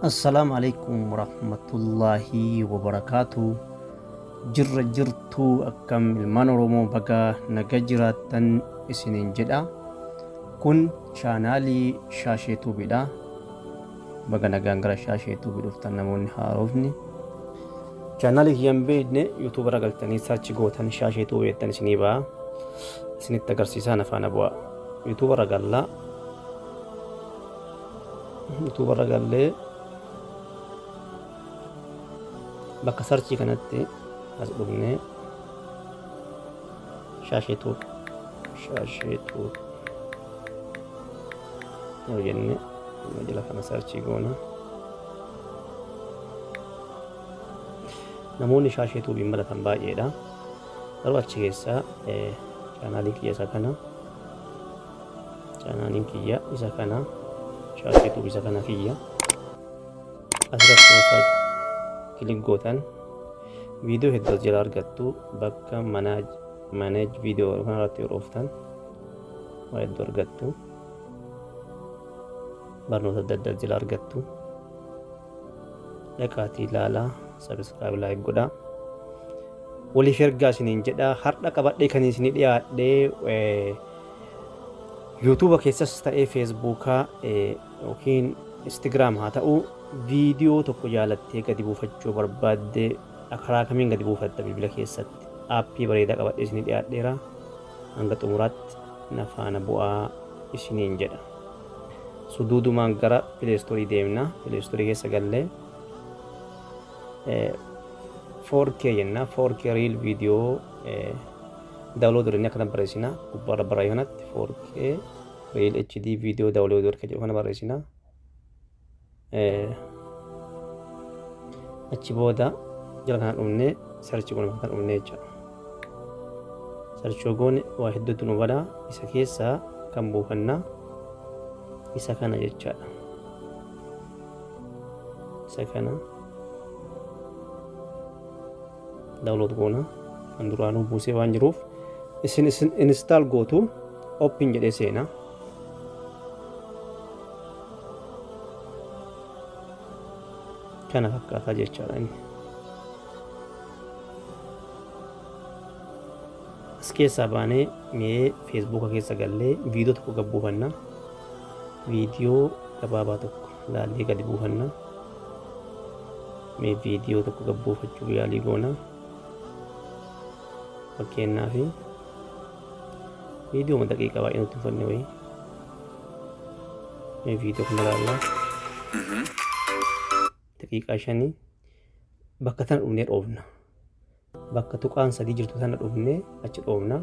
السلام عليكم ورحمة الله وبركاته. jirtu akkam ilmaan oromoo baga naga jiraattan isiniin jedha. Kun chaanaalii Shaashee Tuubiidha. Baga nagaan gara Shaashee Tuubii dhuftan namoonni haarofni. Chaanaalii hin beekne yuutuubara galtanii sarchi gootan Shaashee Tuubii jettan isinii ba'a. Isinitti agarsiisaa nafaana bu'a. yuutuubara gallaa. yuutuubara gallee bakka sarchii kanatti as dhufnee Shaashee Tuubii yoo jenne jala kana sarchii goona. Namoonni Shaashee Tuubii malatan baay'eedha. Garuu achi keessaa chaanaaliin kiyya isa kana, chaanaaliin kiyya isa kana, Shaashee Tuubii isa kana kiyya asirratti kilik gootan video hedduu jala argattu. Bakka manage video kanarratti yeroo dhuftan waa hedduu argattu. Barnoota adda addaa jala argattu. Dhaqaatii ilaalaa, subscribe like godhaa. Waliif ergaa isiniin jedha. Har'a qabadhee kan isinii dhiyaadhee YouTube keessas ta'ee Facebook yookiin Instagram haa ta'u viidiyoo tokko jaalattee gadi buufachuu barbaadde karaa kamiin gadi buufatta bilbila keessatti aappii bareedaa qabadhee isinii dhiyaadheera. Hanga xumuraatti nafaana bu'aa isiniin jedha. Suduudumaan gara Play Store deemna. Play Store keessa gallee 4K jenna. 4K real video download godhanii akkana barreessina. Gubbaarra barraa'ee kanatti 4K real HD video download godhanii kana barreessina. Achi booda jala kana dhumne sarchi goone kan dhumne jechuudha. Sarchi goone waa hedduutu nu bada. Isa keessaa kan buufanna isa kana jechaadha. Isa kana download goona. Kan duraanuu buusee waan jiruuf isin install gootu open jedhee seena. Kana fakkaataa jechaadha inni. As keessaa baanee mee Facebook keessa gallee viidiyoo tokko gad buufanna. Viidiyoo gabaabaa tokko laallee gadi buufanna. Mee viidiyoo tokko gad buufachuuf yaalii goona. Fakkeenyaaf viidiyoo daqiiqaa baay'ee nutti uffanne wayii. Mee viidiyoo kana laallaa. Daqiiqaa 5 bakka tana dhufnee dhoofna. Bakka tuqaan 3 jirtu tana dhufnee achi dhoofna.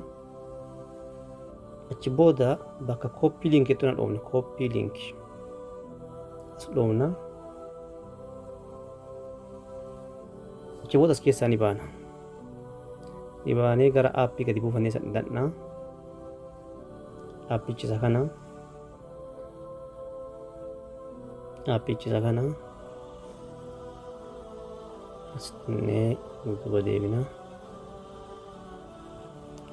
Achi booda bakka copy link tana dhoofna. Copy link as dhoofna. Achi booda as keessaa ni baana. Ni baanee gara aappii gadi buufannee sadhanna. Aappichi isa kana. Aappichi isa kana. Asne duuba deebina.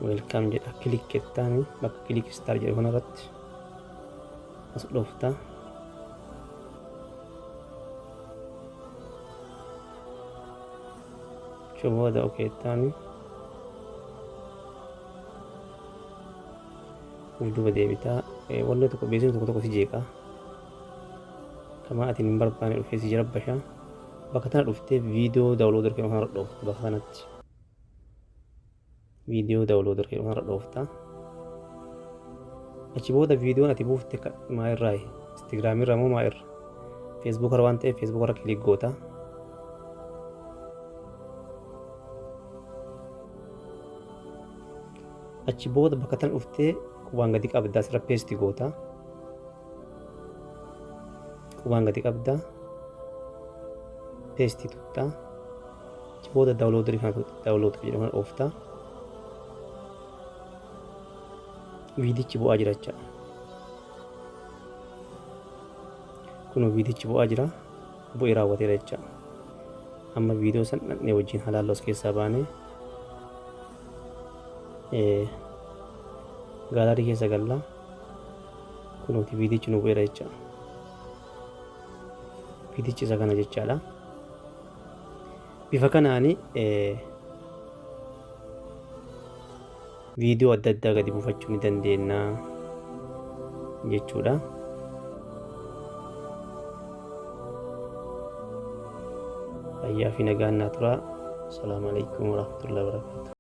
Welcome jedha. Click kettaani bakka click star jedhu kanarratti as dhufta. Booda okay taani duuba deebita. Wanni tokko beeksisni tokko si jeeqa. Kama atiin hin barbaanne dhufee si jirabbasha. Bakka tana dhuftee viidiyoo download godhuu kanarra dhoofta. Bakka kanatti viidiyoo download godhuu kanarra dhoofta. Achi booda viidiyoon ati buufte maa irraa? Instagram irraa moo maa irra? Facebook irra waan ta'eef Facebook irra kilik goota. Achi booda bakka tana dhuftee qubaan gadi qabdaa asirra paste goota. Qubaan gadi qabdaa. Paste tutta. Achi booda download jedhu kana dhoofta. Viidichi bu'aa jira jecha. Kun viidichi bu'aa jira. Bu'ee raawwateera jecha. Amma viidiyoo san dhaqnee wajjin halaalloo as keessaa baanee gaalarii keessa galla. Kunuuti viidichi nu bu'eera jecha. fiidichi isa kana jechaadha. Bifa kanaani viidiyoo adda addaa gadi buufachuu ni dandeenya jechuudha. Fayyaa fi nagaan naa turaa. Assalaamu alaikum warahmatullahi wabarakatuh.